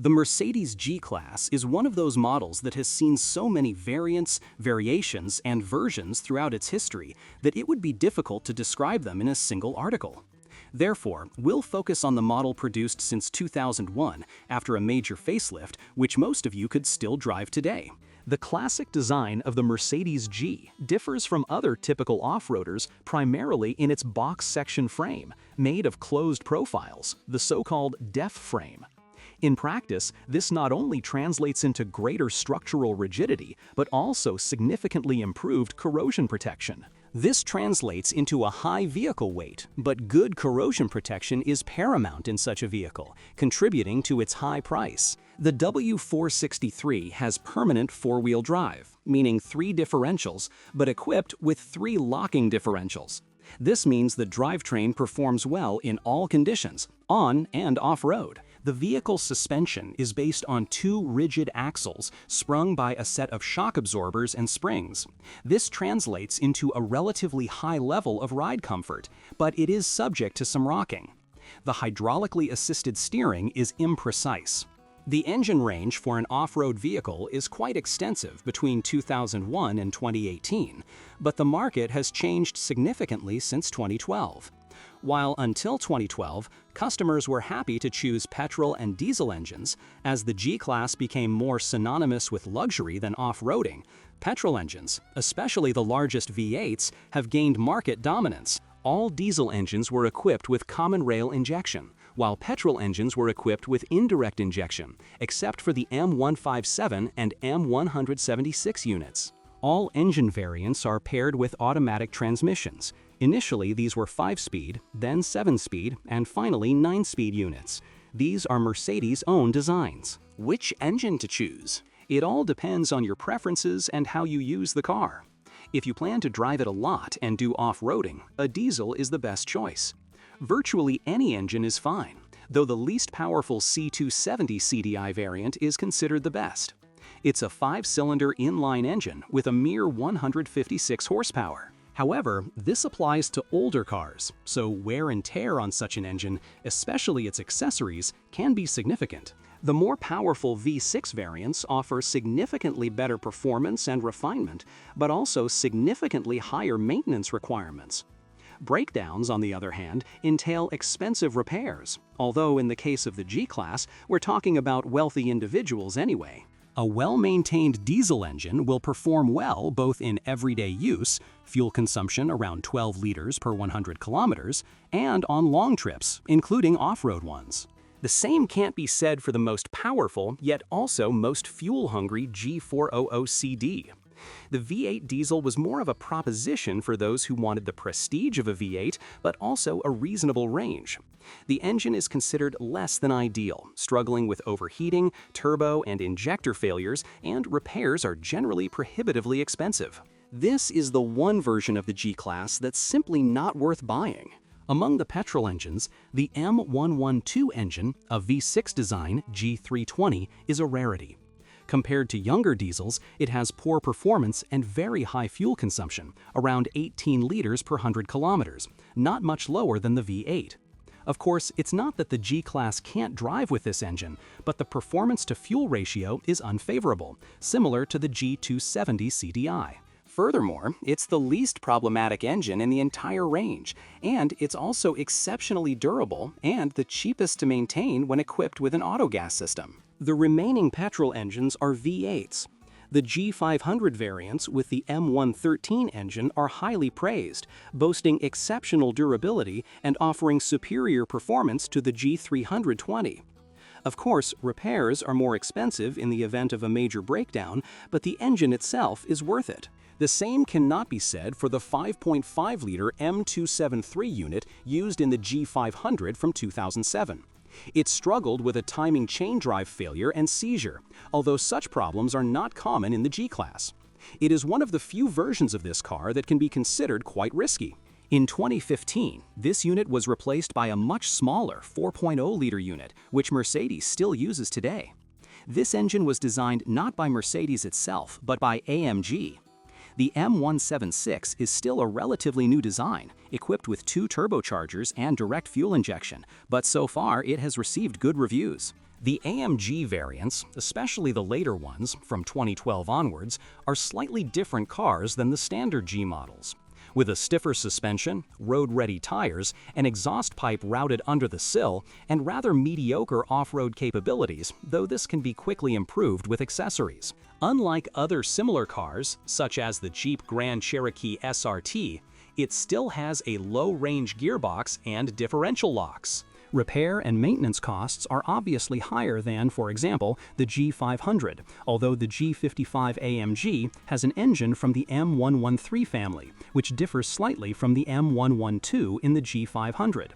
The Mercedes G-Class is one of those models that has seen so many variants, variations, and versions throughout its history that it would be difficult to describe them in a single article. Therefore, we'll focus on the model produced since 2001 after a major facelift, which most of you could still drive today. The classic design of the Mercedes G differs from other typical off-roaders primarily in its box section frame, made of closed profiles, the so-called DEF frame. In practice, this not only translates into greater structural rigidity, but also significantly improved corrosion protection. This translates into a high vehicle weight, but good corrosion protection is paramount in such a vehicle, contributing to its high price. The W463 has permanent four-wheel drive, meaning 3 differentials, but equipped with 3 locking differentials. This means the drivetrain performs well in all conditions, on and off-road. The vehicle's suspension is based on 2 rigid axles sprung by a set of shock absorbers and springs. This translates into a relatively high level of ride comfort, but it is subject to some rocking. The hydraulically assisted steering is imprecise. The engine range for an off-road vehicle is quite extensive between 2001 and 2018, but the market has changed significantly since 2012. While until 2012, customers were happy to choose petrol and diesel engines, as the G-Class became more synonymous with luxury than off-roading, petrol engines, especially the largest V8s, have gained market dominance. All diesel engines were equipped with common rail injection, while petrol engines were equipped with indirect injection, except for the M157 and M176 units. All engine variants are paired with automatic transmissions. Initially, these were 5-speed, then 7-speed, and finally 9-speed units. These are Mercedes' own designs. Which engine to choose? It all depends on your preferences and how you use the car. If you plan to drive it a lot and do off-roading, a diesel is the best choice. Virtually any engine is fine, though the least powerful C270 CDI variant is considered the best. It's a 5-cylinder inline engine with a mere 156 horsepower. However, this applies to older cars, so wear and tear on such an engine, especially its accessories, can be significant. The more powerful V6 variants offer significantly better performance and refinement, but also significantly higher maintenance requirements. Breakdowns, on the other hand, entail expensive repairs, although in the case of the G-Class, we're talking about wealthy individuals anyway. A well-maintained diesel engine will perform well both in everyday use, fuel consumption around 12 liters per 100 kilometers, and on long trips, including off-road ones. The same can't be said for the most powerful, yet also most fuel-hungry G400CD. The V8 diesel was more of a proposition for those who wanted the prestige of a V8, but also a reasonable range. The engine is considered less than ideal, struggling with overheating, turbo and injector failures, and repairs are generally prohibitively expensive. This is the one version of the G-Class that's simply not worth buying. Among the petrol engines, the M112 engine, a V6 design G320, is a rarity. Compared to younger diesels, it has poor performance and very high fuel consumption, around 18 liters per 100 kilometers, not much lower than the V8. Of course, it's not that the G-Class can't drive with this engine, but the performance-to-fuel ratio is unfavorable, similar to the G270 CDI. Furthermore, it's the least problematic engine in the entire range, and it's also exceptionally durable and the cheapest to maintain when equipped with an autogas system. The remaining petrol engines are V8s. The G500 variants with the M113 engine are highly praised, boasting exceptional durability and offering superior performance to the G320. Of course, repairs are more expensive in the event of a major breakdown, but the engine itself is worth it. The same cannot be said for the 5.5-liter M273 unit used in the G500 from 2007. It struggled with a timing chain drive failure and seizure, although such problems are not common in the G-Class. It is one of the few versions of this car that can be considered quite risky. In 2015, this unit was replaced by a much smaller 4.0-liter unit, which Mercedes still uses today. This engine was designed not by Mercedes itself, but by AMG. The M176 is still a relatively new design, equipped with 2 turbochargers and direct fuel injection, but so far it has received good reviews. The AMG variants, especially the later ones from 2012 onwards, are slightly different cars than the standard G models. With a stiffer suspension, road-ready tires, an exhaust pipe routed under the sill, and rather mediocre off-road capabilities, though this can be quickly improved with accessories. Unlike other similar cars, such as the Jeep Grand Cherokee SRT, it still has a low-range gearbox and differential locks. Repair and maintenance costs are obviously higher than, for example, the G500, although the G55 AMG has an engine from the M113 family, which differs slightly from the M112 in the G500.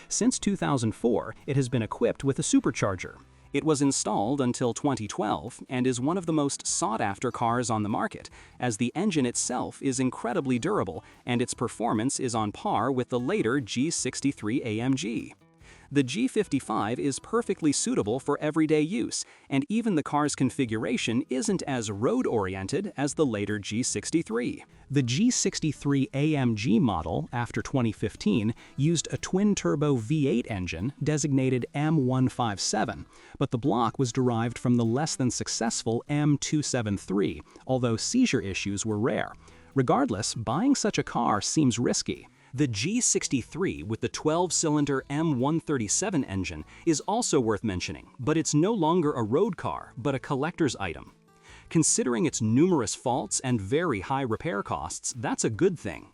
Since 2004, it has been equipped with a supercharger. It was installed until 2012 and is one of the most sought-after cars on the market, as the engine itself is incredibly durable and its performance is on par with the later G63 AMG. The G55 is perfectly suitable for everyday use, and even the car's configuration isn't as road-oriented as the later G63. The G63 AMG model, after 2015, used a twin-turbo V8 engine designated M157, but the block was derived from the less-than-successful M273, although seizure issues were rare. Regardless, buying such a car seems risky. The G63 with the 12-cylinder M137 engine is also worth mentioning, but it's no longer a road car, but a collector's item. Considering its numerous faults and very high repair costs, that's a good thing.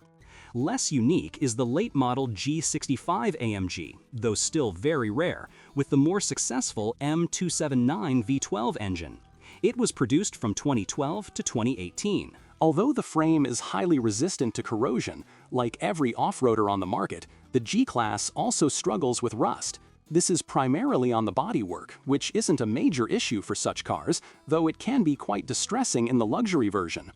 Less unique is the late-model G65 AMG, though still very rare, with the more successful M279 V12 engine. It was produced from 2012 to 2018. Although the frame is highly resistant to corrosion, like every off-roader on the market, the G-Class also struggles with rust. This is primarily on the bodywork, which isn't a major issue for such cars, though it can be quite distressing in the luxury version.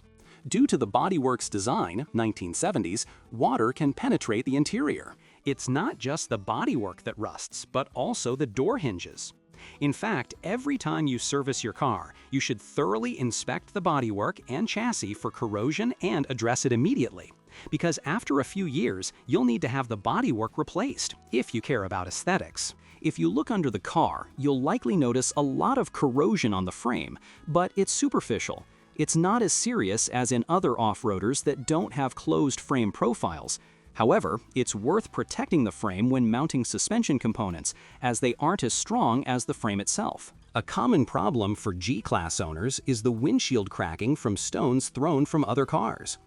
Due to the bodywork's design, 1970s, water can penetrate the interior. It's not just the bodywork that rusts, but also the door hinges. In fact, every time you service your car, you should thoroughly inspect the bodywork and chassis for corrosion and address it immediately. Because after a few years, you'll need to have the bodywork replaced, if you care about aesthetics. If you look under the car, you'll likely notice a lot of corrosion on the frame, but it's superficial. It's not as serious as in other off-roaders that don't have closed frame profiles. However, it's worth protecting the frame when mounting suspension components, as they aren't as strong as the frame itself. A common problem for G-Class owners is the windshield cracking from stones thrown from other cars.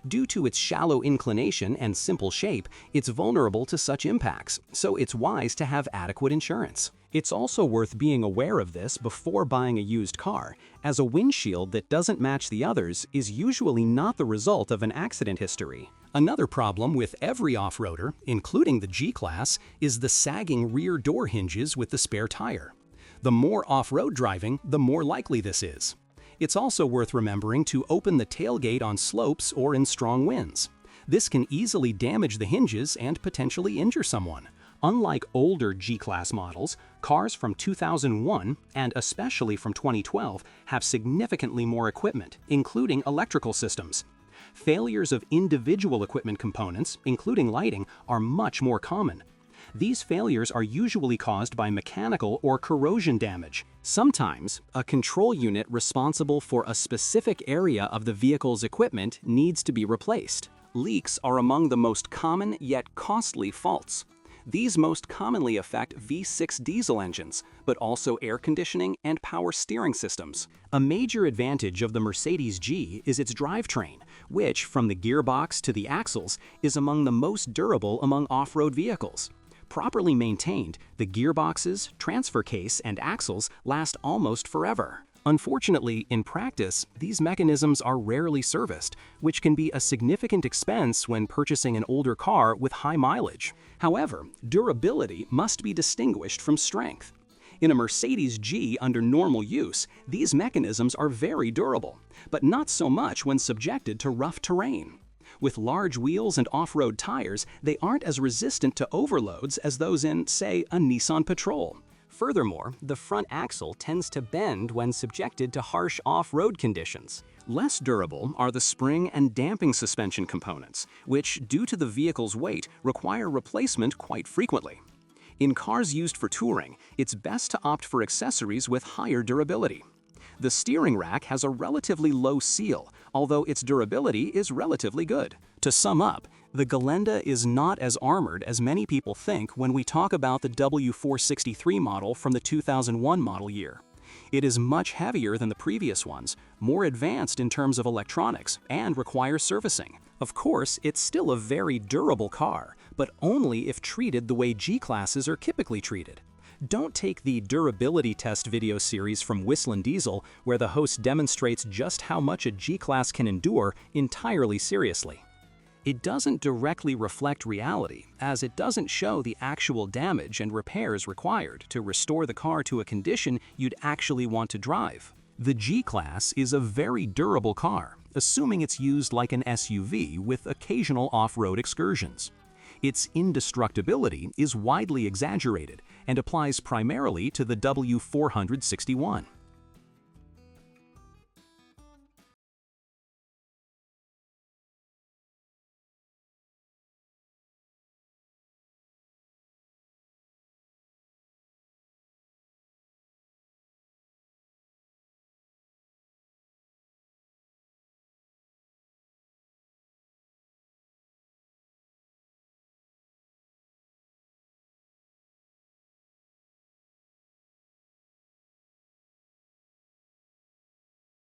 Due to its shallow inclination and simple shape, it's vulnerable to such impacts, so it's wise to have adequate insurance. It's also worth being aware of this before buying a used car, as a windshield that doesn't match the others is usually not the result of an accident history. Another problem with every off-roader, including the G-Class, is the sagging rear door hinges with the spare tire. The more off-road driving, the more likely this is. It's also worth remembering to open the tailgate on slopes or in strong winds. This can easily damage the hinges and potentially injure someone. Unlike older G-Class models, cars from 2001 and especially from 2012 have significantly more equipment, including electrical systems. Failures of individual equipment components, including lighting, are much more common. These failures are usually caused by mechanical or corrosion damage. Sometimes, a control unit responsible for a specific area of the vehicle's equipment needs to be replaced. Leaks are among the most common yet costly faults. These most commonly affect V6 diesel engines, but also air conditioning and power steering systems. A major advantage of the Mercedes G is its drivetrain, which, from the gearbox to the axles, is among the most durable among off-road vehicles. Properly maintained, the gearboxes, transfer case, and axles last almost forever. Unfortunately, in practice, these mechanisms are rarely serviced, which can be a significant expense when purchasing an older car with high mileage. However, durability must be distinguished from strength. In a Mercedes G under normal use, these mechanisms are very durable, but not so much when subjected to rough terrain. With large wheels and off-road tires, they aren't as resistant to overloads as those in, say, a Nissan Patrol. Furthermore, the front axle tends to bend when subjected to harsh off-road conditions. Less durable are the spring and damping suspension components, which, due to the vehicle's weight, require replacement quite frequently. In cars used for touring, it's best to opt for accessories with higher durability. The steering rack has a relatively low seal, although its durability is relatively good. To sum up, the Gelände is not as armored as many people think when we talk about the W463 model from the 2001 model year. It is much heavier than the previous ones, more advanced in terms of electronics, and requires servicing. Of course, it's still a very durable car, but only if treated the way G-classes are typically treated. Don't take the durability test video series from Whistling Diesel, where the host demonstrates just how much a G-class can endure, entirely seriously. It doesn't directly reflect reality, as it doesn't show the actual damage and repairs required to restore the car to a condition you'd actually want to drive. The G-Class is a very durable car, assuming it's used like an SUV with occasional off-road excursions. Its indestructibility is widely exaggerated and applies primarily to the W461.